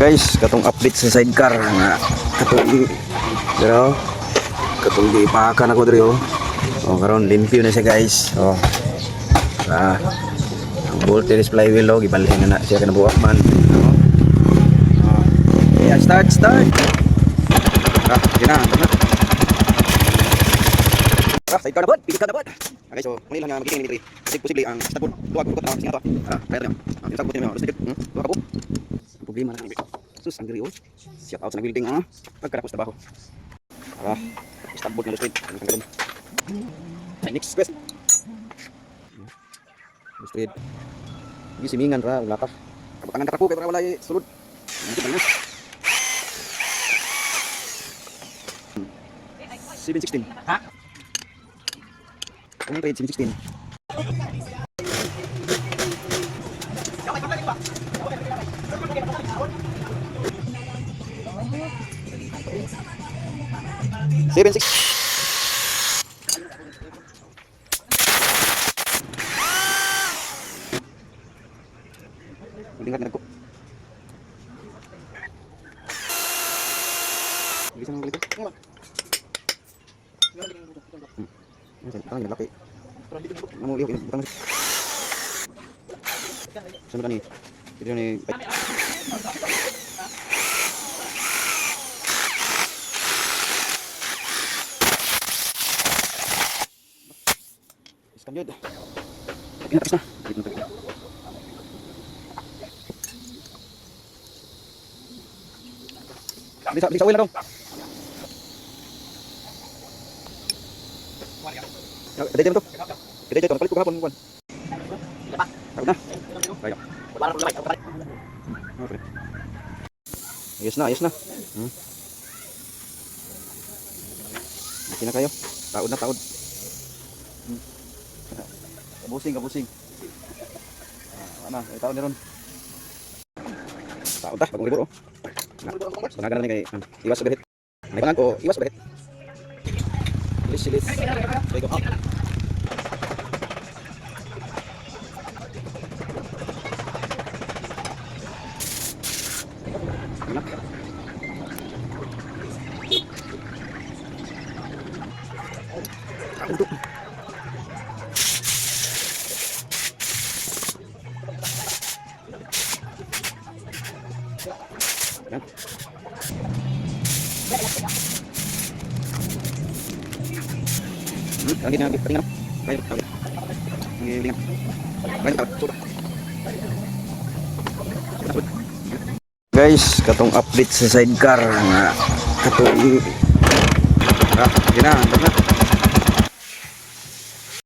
Guys, katong update sa sidecar nga katong ipakan ako diri karon limpyo na siya guys. Ang voltage flywheel gibalhin na siya kanabuak man. Yeah, start. Gina. Sidecar na bot, bigat na bot. Okay, so muli lang nga magiging diri. Kasi posible ang start duwag ko ta siya to. Kaya lang. Ang start bot niya, duwag ka po. Problema na kami. Sus, ang giri shout out sa building pagkatapos trabaho. Start bot na street. Next quest. Street. Di simingan ra ulatah. Kabatangan kataku kay para wala sulod. Dito na. 716. Ha? Kung trade 716. Seven six. Tingkat na ko. Bisa nang balik. Tangan laki. Amo liok ini butang. Sampai ni. Video ni. Lanjut. Ini habis na. Bisa wala dong. Kita jam tu. Kita jam kali kahapon kuan. Ako na. Kaya. Okay. Ayos na. Mati na kayo. Taod na. Kabusing. Ano, taon ni ron. Taod ta, bagong libro. Sanagan na kay iwas behit. May pangan ko, iwas behit. Silis. Go up. Guys, katong update sa sidecar nga katong gina.